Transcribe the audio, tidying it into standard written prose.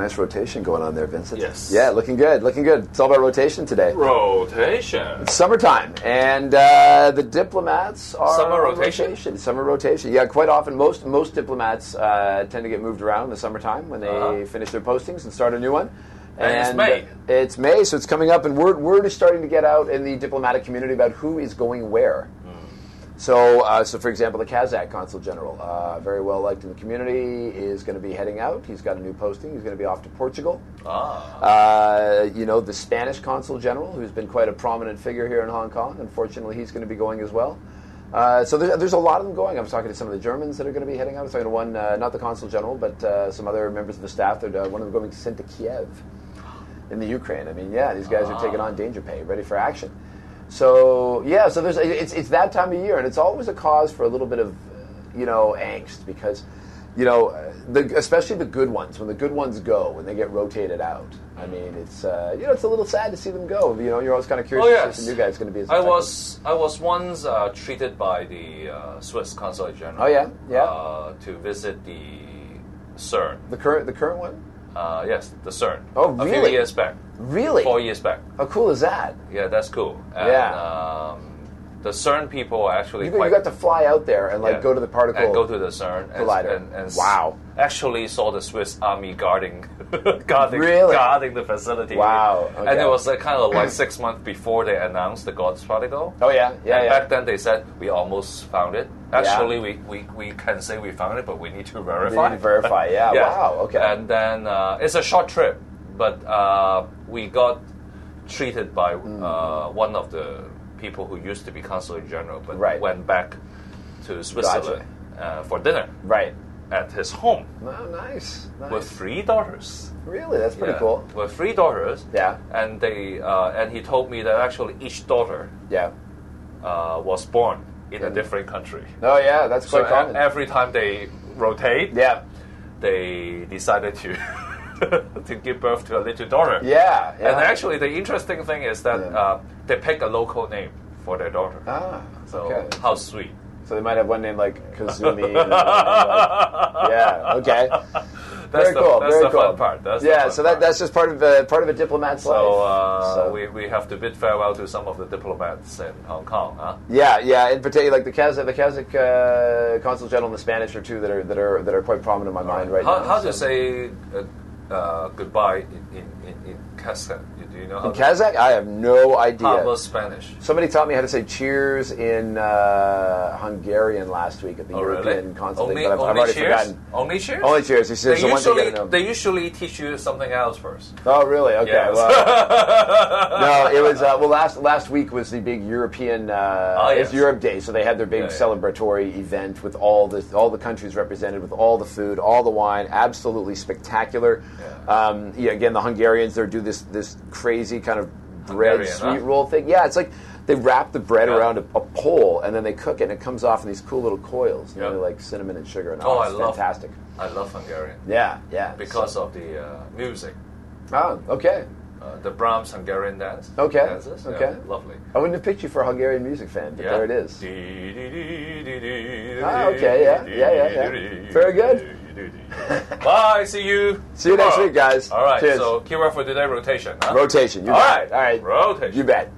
nice rotation going on there, Vincent. Yes. Yeah, looking good, looking good. It's all about rotation today. Rotation. It's summertime, and the diplomats are Summer rotation? Summer rotation. Yeah, quite often, most diplomats tend to get moved around in the summertime when they finish their postings and start a new one. And it's May. It's May, so it's coming up, and word is starting to get out in the diplomatic community about who is going where. So, for example, the Kazakh Consul General, very well liked in the community, is going to be heading out. He's got a new posting. He's going to be off to Portugal. The Spanish Consul General, who's been quite a prominent figure here in Hong Kong, unfortunately, he's going to be going as well. So there's a lot of them going. I was talking to some of the Germans that are going to be heading out. I was talking to one, not the Consul General, but some other members of the staff. One of them going sent to Kiev in the Ukraine. I mean, yeah, these guys are taking on danger pay, ready for action. So there's it's that time of year, and it's always a cause for a little bit of angst because especially the good ones, when the good ones go, when they get rotated out. I mean, it's it's a little sad to see them go. You're always kind of curious to see if the new guy's going to be as effective. I was once treated by the Swiss Consulate General. Oh yeah. To visit the CERN. The current one. Yes, the CERN. Oh, really? A few years back. Really? 4 years back. How cool is that? Yeah, that's cool. And, the CERN people are actually you got to fly out there and go to the particle and go to the CERN collider. And wow! Actually saw the Swiss Army guarding really? guarding the facility. Wow! Okay. And it was kind of like 6 months before they announced the God's particle. Oh yeah. Back then they said we almost found it. Actually, we can say we found it, but we need to verify. We need to verify. Yeah. Yes. Wow. Okay. And then it's a short trip, but we got treated by one of the people who used to be Consulate General, but went back to Switzerland for dinner. Right. At his home. Oh, nice. With 3 daughters. Really? That's pretty cool. With 3 daughters. Yeah. And they and he told me that actually each daughter was born in a different country. Oh yeah, that's quite common. Every time they rotate, they decided to to give birth to a little daughter. Yeah. And actually, the interesting thing is that they pick a local name for their daughter. So how sweet. So they might have one name like Kazumi. And okay. Very cool. That's the fun part. That's just part of a diplomat's life. So we have to bid farewell to some of the diplomats in Hong Kong, huh? Yeah. In particular, like the Kazakh Consul General and the Spanish are two that are quite prominent in my mind right now. How to say goodbye in Kazakh? Do you know how? In Kazakh, I have no idea. How about Spanish? Somebody taught me how to say cheers in Hungarian last week at the European Consulate, but I've already forgotten. Only cheers? Only cheers. He says they usually teach you something else first. Oh, really? Okay. Yes. Well, no, it was last week was the big European it's Europe Day, so they had their big celebratory event with all the countries represented, with all the food, all the wine, absolutely spectacular. Yeah. Again, the Hungarians do this crazy kind of bread sweet roll thing. Yeah, it's like they wrap the bread around a pole and then they cook it and it comes off in these cool little coils, like cinnamon and sugar. And it's fantastic. I love Hungarian. Yeah. Because of the music. Oh, okay. The Brahms Hungarian dance. Okay. Dances. Okay. Yeah, lovely. I wouldn't have picked you for a Hungarian music fan, but there it is. Okay, yeah. Very good. Bye, see you. See you next week, guys. All right, cheers. So keyword for today, rotation. Huh? Rotation, you bet. All right. Rotation. You bet.